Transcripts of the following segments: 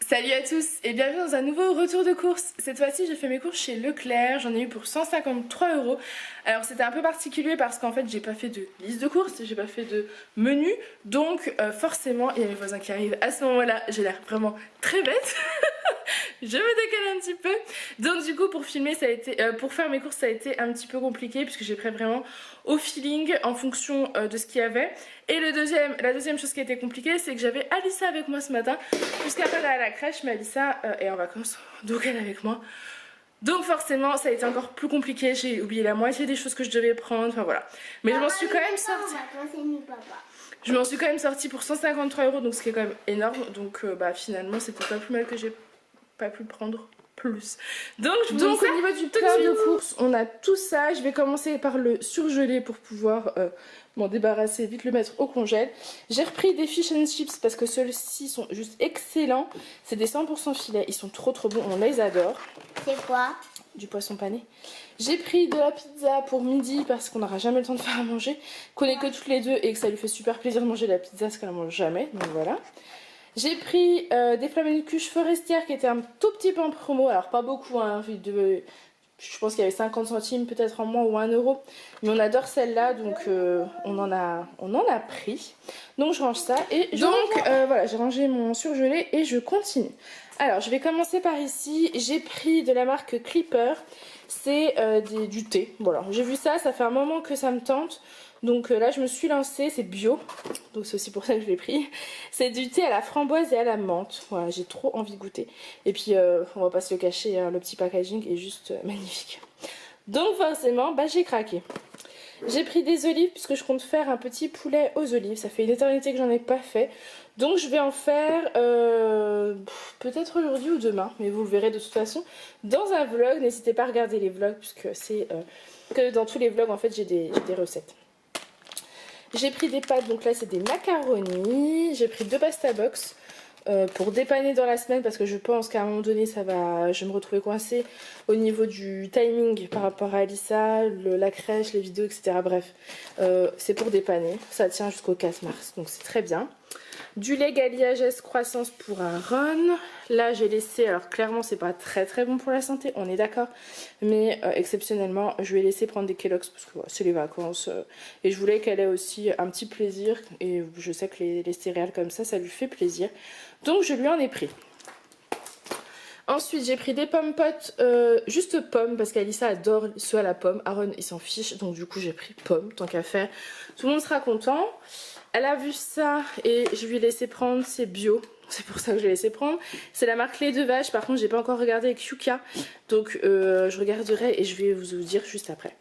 Salut à tous et bienvenue dans un nouveau retour de course. Cette fois-ci j'ai fait mes courses chez Leclerc, j'en ai eu pour 153 €. Alors c'était un peu particulier parce qu'en fait j'ai pas fait de liste de courses, j'ai pas fait de menu. Donc forcément il y a mes voisins qui arrivent à ce moment-là, j'ai l'air vraiment très bête. Je me décale un petit peu. Donc du coup pour filmer ça a été, pour faire mes courses ça a été un petit peu compliqué puisque j'ai pris vraiment au feeling en fonction de ce qu'il y avait. Et la deuxième chose qui a été compliquée, c'est que j'avais Alissa avec moi ce matin, puisqu'après elle est à la crèche, mais Alissa est en vacances, donc elle est avec moi. Donc forcément ça a été encore plus compliqué, j'ai oublié la moitié des choses que je devais prendre, enfin voilà. Mais je m'en suis quand même sortie. Je m'en suis quand même sortie pour 153 €, donc ce qui est quand même énorme. Donc finalement c'était pas plus mal que j'ai pas pu prendre plus. Donc au niveau du plan de course, on a tout ça. Je vais commencer par le surgeler pour pouvoir m'en débarrasser, vite le mettre au congèle. J'ai repris des fish and chips parce que ceux-ci sont juste excellents. C'est des 100% filets, ils sont trop bons, on les adore. C'est quoi? Du poisson pané. J'ai pris de la pizza pour midi parce qu'on n'aura jamais le temps de faire à manger, qu'on est que toutes les deux et que ça lui fait super plaisir de manger de la pizza parce qu'elle ne mange jamais, donc voilà. J'ai pris des flamencuches forestières qui étaient un tout petit peu en promo, alors pas beaucoup, hein, je pense qu'il y avait 50 centimes peut-être en moins ou 1 €, mais on adore celle-là, donc on en a pris. Donc je range ça et voilà, j'ai rangé mon surgelé et je continue. Alors je vais commencer par ici, j'ai pris de la marque Clipper, c'est du thé, voilà, j'ai vu ça, ça fait un moment que ça me tente. Donc là je me suis lancée, c'est bio, donc c'est aussi pour ça que je l'ai pris. C'est du thé à la framboise et à la menthe, voilà, j'ai trop envie de goûter. Et puis on va pas se le cacher, hein, le petit packaging est juste magnifique. Donc forcément j'ai craqué. J'ai pris des olives puisque je compte faire un petit poulet aux olives, ça fait une éternité que j'en ai pas fait. Donc je vais en faire peut-être aujourd'hui ou demain, mais vous le verrez de toute façon dans un vlog. N'hésitez pas à regarder les vlogs puisque c'est que dans tous les vlogs en fait j'ai des recettes. J'ai pris des pâtes, donc là c'est des macaronis. J'ai pris 2 pasta box pour dépanner dans la semaine parce que je pense qu'à un moment donné je vais me retrouver coincée au niveau du timing par rapport à Alissa, la crèche, les vidéos, etc. Bref, c'est pour dépanner. Ça tient jusqu'au 4 mars, donc c'est très bien. Du lait Galiagès croissance pour Aaron. Là j'ai laissé, alors clairement c'est pas très bon pour la santé, on est d'accord. Mais exceptionnellement je vais laisser prendre des Kellogg's parce que voilà, c'est les vacances. Et je voulais qu'elle ait aussi un petit plaisir. Et je sais que les céréales comme ça lui fait plaisir. Donc je lui en ai pris. Ensuite j'ai pris des pommes potes, juste pommes parce qu'Alissa adore ceux à la pomme. Aaron il s'en fiche, donc du coup j'ai pris pommes tant qu'à faire. Tout le monde sera content. Elle a vu ça et je lui ai laissé prendre, c'est bio, c'est pour ça que je l'ai laissé prendre. C'est la marque Lait de Vache, par contre j'ai pas encore regardé avec Yuka, donc je regarderai et je vais vous dire juste après.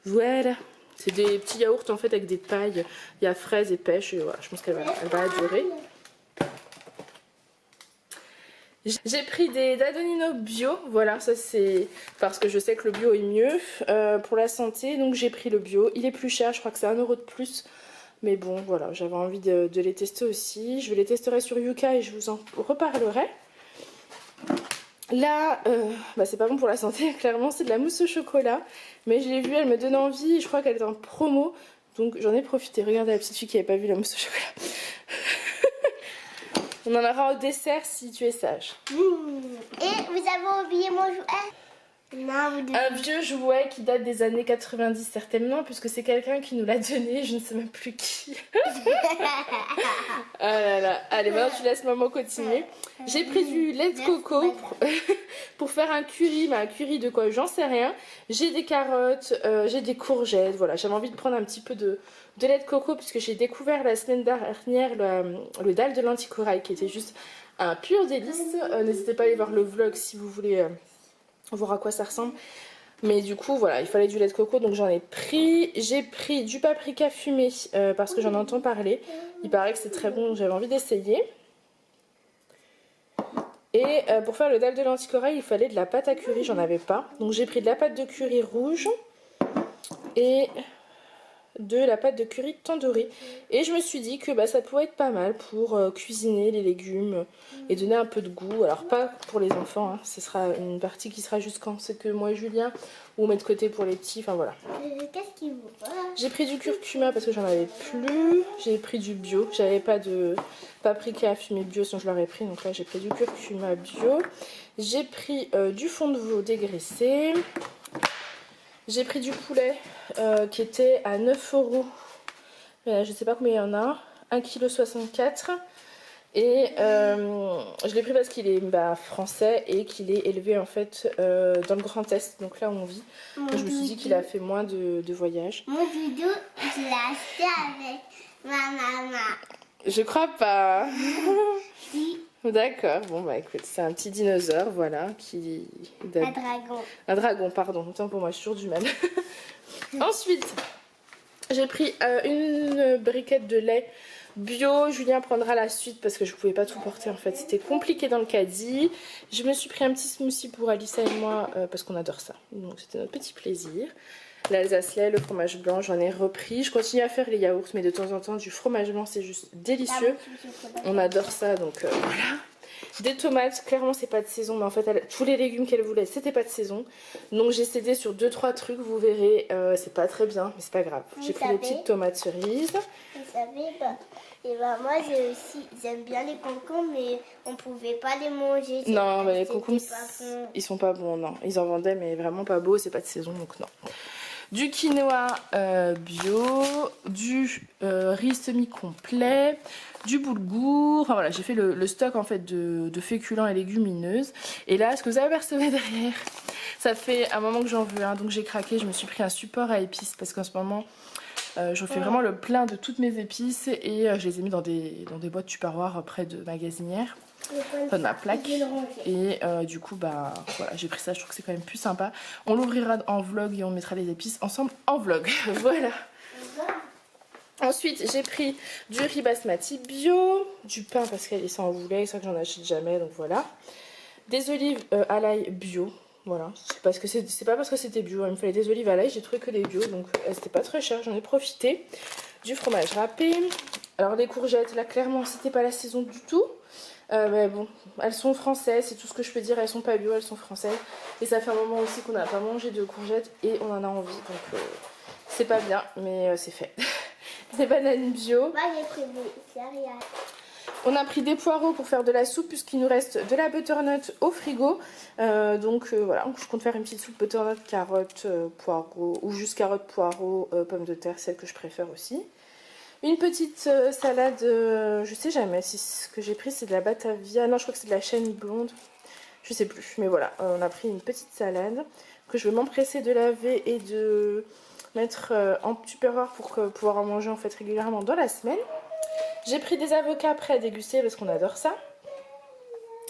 Voilà, c'est des petits yaourts en fait avec des pailles, il y a fraises et pêche et voilà, je pense qu'elle va adorer. J'ai pris des Danonino bio, voilà, ça c'est parce que je sais que le bio est mieux pour la santé, donc j'ai pris le bio. Il est plus cher, je crois que c'est 1 € de plus. Mais bon, voilà, j'avais envie de les tester aussi. Je les testerai sur Yuka et je vous en reparlerai. Là, c'est pas bon pour la santé, clairement, c'est de la mousse au chocolat. Mais je l'ai vue, elle me donne envie. Je crois qu'elle est en promo. Donc j'en ai profité. Regardez la petite fille qui n'avait pas vu la mousse au chocolat. On en aura au dessert si tu es sage. Et vous avez oublié mon jouet? Non, un vieux jouet qui date des années 90 certainement, puisque c'est quelqu'un qui nous l'a donné, je ne sais même plus qui. Ah là là, allez maintenant tu laisses maman continuer. J'ai pris du lait de coco pour faire un curry, mais un curry de quoi j'en sais rien. J'ai des carottes, j'ai des courgettes, voilà, j'avais envie de prendre un petit peu de lait de coco puisque j'ai découvert la semaine dernière le dalle de lentilles corail qui était juste un pur délice. N'hésitez pas à aller voir le vlog si vous voulez voir à quoi ça ressemble. Mais du coup voilà, il fallait du lait de coco donc j'en ai pris. J'ai pris du paprika fumé parce que j'en entends parler. Il paraît que c'est très bon, j'avais envie d'essayer. Et pour faire le dalle de lentilles corail, il fallait de la pâte à curry, j'en avais pas. Donc j'ai pris de la pâte de curry rouge et de la pâte de curry tandoori. Et je me suis dit que bah, ça pourrait être pas mal pour cuisiner les légumes et donner un peu de goût. Alors pas pour les enfants, hein. Ce sera une partie qui sera juste quand c'est que moi et Julien, ou mettre de côté pour les petits, enfin voilà. Qu'est-ce qu'il vous voit? J'ai pris du curcuma parce que j'en avais plus. J'ai pris du bio. J'avais pas de paprika à fumer bio, sinon je l'aurais pris. Donc là, j'ai pris du curcuma bio. J'ai pris du fond de veau dégraissé. J'ai pris du poulet qui était à 9 euros. Je sais pas combien il y en a. 1,64 kg. Et je l'ai pris parce qu'il est français et qu'il est élevé en fait dans le Grand Est, donc là où on vit. Donc, je me suis dit qu'il a fait moins de voyages. Mon doudou, je l'ai acheté avec ma maman. Je crois pas. Si. D'accord, bon bah écoute, c'est un petit dinosaure, voilà, qui... Un dragon. Un dragon, pardon, autant pour moi, j'ai toujours du mal. Ensuite, j'ai pris une briquette de lait bio. Julien prendra la suite parce que je pouvais pas tout porter en fait, c'était compliqué dans le caddie. Je me suis pris un petit smoothie pour Alissa et moi parce qu'on adore ça, donc c'était notre petit plaisir. L'Alsace lait, le fromage blanc, j'en ai repris. Je continue à faire les yaourts, mais de temps en temps du fromage blanc, c'est juste délicieux. On adore ça, donc voilà. Des tomates, clairement c'est pas de saison, mais en fait tous les légumes qu'elle voulait c'était pas de saison. Donc j'ai cédé sur 2-3 trucs, vous verrez, c'est pas très bien, mais c'est pas grave. J'ai pris des petites tomates cerises. Vous savez, moi j'aime bien les concombres, mais on pouvait pas les manger. Non, mais les concombres, ils sont pas bons, non. Ils en vendaient, mais vraiment pas beaux, c'est pas de saison, donc non. Du quinoa bio, du riz semi-complet, du boulgour. Enfin voilà, j'ai fait le stock en fait de féculents et légumineuses. Et là, ce que vous avez apercevez derrière, ça fait un moment que j'en veux un, donc j'ai craqué. Je me suis pris un support à épices parce qu'en ce moment, je fais vraiment le plein de toutes mes épices et je les ai mis dans des boîtes tupperware près de magasinière. Enfin, de ma plaque et du coup bah voilà, j'ai pris ça, je trouve que c'est quand même plus sympa. On l'ouvrira en vlog et on mettra les épices ensemble en vlog. Voilà. Ensuite j'ai pris du riz basmati bio, du pain parce qu'Alissa en voulait, c'est vrai que j'en achète jamais, donc voilà. Des olives à l'ail bio, voilà, parce que c'est pas parce que c'était bio, il me fallait des olives à l'ail, j'ai trouvé que des bio, donc c'était pas très cher, j'en ai profité. Du fromage râpé. Alors les courgettes, là clairement c'était pas la saison du tout. Mais bon, elles sont françaises, c'est tout ce que je peux dire, elles sont pas bio, elles sont françaises. Et ça fait un moment aussi qu'on n'a pas mangé de courgettes et on en a envie, donc c'est pas bien, mais c'est fait. Des bananes bio. Moi j'ai pris des céréales. On a pris des poireaux pour faire de la soupe puisqu'il nous reste de la butternut au frigo. Donc voilà, je compte faire une petite soupe butternut, carottes, poireaux, ou juste carottes, poireaux, pommes de terre, celle que je préfère aussi. Une petite salade, je sais jamais si ce que j'ai pris c'est de la batavia, non je crois que c'est de la chêne blonde, je sais plus, mais voilà, on a pris une petite salade que je vais m'empresser de laver et de mettre en tupperware pour pouvoir en manger en fait régulièrement dans la semaine. J'ai pris des avocats prêts à déguster parce qu'on adore ça.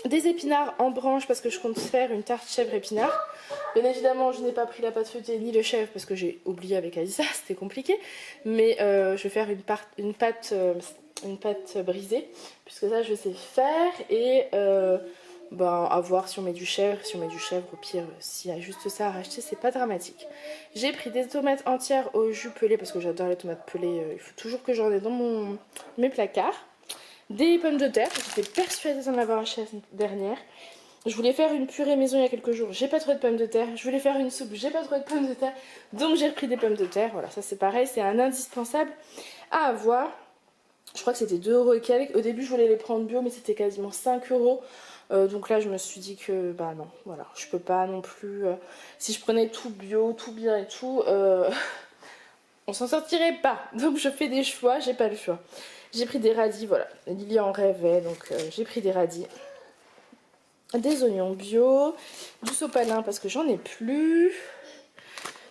Des épinards en branche parce que je compte faire une tarte chèvre épinard. Bien évidemment, je n'ai pas pris la pâte feuilletée ni le chèvre parce que j'ai oublié avec Alissa, c'était compliqué. Mais je vais faire une pâte brisée puisque ça je sais faire. Et à voir si on met du chèvre. Si on met du chèvre, au pire, s'il y a juste ça à racheter, c'est pas dramatique. J'ai pris des tomates entières au jus pelé parce que j'adore les tomates pelées. Il faut toujours que j'en ai dans mes placards. Des pommes de terre, j'étais persuadée d'en avoir acheté la semaine dernière. Je voulais faire une purée maison il y a quelques jours, j'ai pas trouvé de pommes de terre. Je voulais faire une soupe, j'ai pas trouvé de pommes de terre. Donc j'ai repris des pommes de terre, voilà, ça c'est pareil, c'est un indispensable à avoir. Je crois que c'était 2 € et quelques. Au début je voulais les prendre bio mais c'était quasiment 5 €. Donc là je me suis dit que bah non, voilà, je peux pas non plus. Si je prenais tout bio, tout bien et tout, on s'en sortirait pas. Donc je fais des choix, j'ai pas le choix. J'ai pris des radis, voilà. Lily en rêvait, donc j'ai pris des radis. Des oignons bio. Du sopalin parce que j'en ai plus.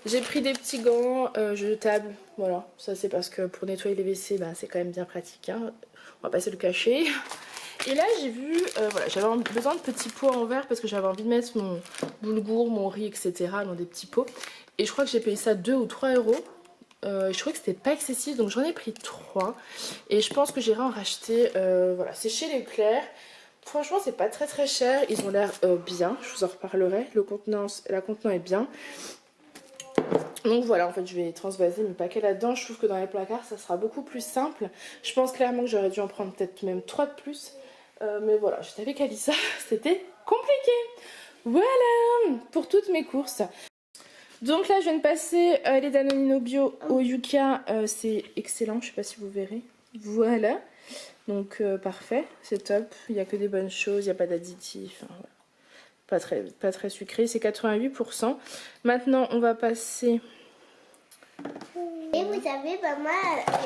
J'ai pris des petits gants jetables. Voilà, ça c'est parce que pour nettoyer les WC, bah, c'est quand même bien pratique. Hein. On va pas se le cacher. Et là j'ai vu, voilà, j'avais besoin de petits pots en verre parce que j'avais envie de mettre mon boulgour, mon riz, etc. dans des petits pots. Et je crois que j'ai payé ça 2 ou 3 €. Je trouvais que c'était pas excessif donc j'en ai pris 3 et je pense que j'irai en racheter. Voilà, c'est chez Leclerc. Franchement c'est pas très très cher, ils ont l'air bien, je vous en reparlerai. La contenance est bien. Donc voilà, en fait je vais transvaser mes paquets là-dedans. Je trouve que dans les placards ça sera beaucoup plus simple. Je pense clairement que j'aurais dû en prendre peut-être même 3 de plus. Mais voilà, j'étais avec Alissa, c'était compliqué. Voilà pour toutes mes courses. Donc là je viens de passer les Danonino bio au Yuka. C'est excellent, je sais pas si vous verrez. Voilà. Donc parfait, c'est top. Il n'y a que des bonnes choses, il n'y a pas d'additifs. Enfin, voilà. Pas très sucré, c'est 88%. Maintenant on va passer... Et vous savez, maman,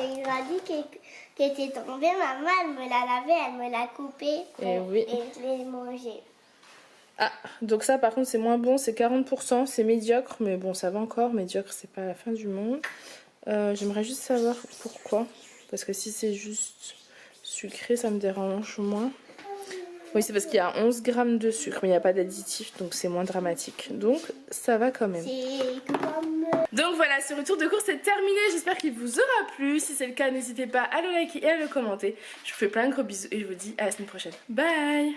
il m'a dit qu'elle était tombée. Maman, elle me l'a lavé, elle me l'a coupé. Et oui. Et je l'ai mangé. Ah, donc ça par contre c'est moins bon, c'est 40%, c'est médiocre, mais bon ça va encore, médiocre c'est pas la fin du monde. J'aimerais juste savoir pourquoi, parce que si c'est juste sucré ça me dérange moins. Oui c'est parce qu'il y a 11 grammes de sucre, mais il n'y a pas d'additif, donc c'est moins dramatique, donc ça va quand même. C'est comme... Donc voilà, ce retour de course est terminé, j'espère qu'il vous aura plu, si c'est le cas n'hésitez pas à le liker et à le commenter. Je vous fais plein de gros bisous et je vous dis à la semaine prochaine. Bye.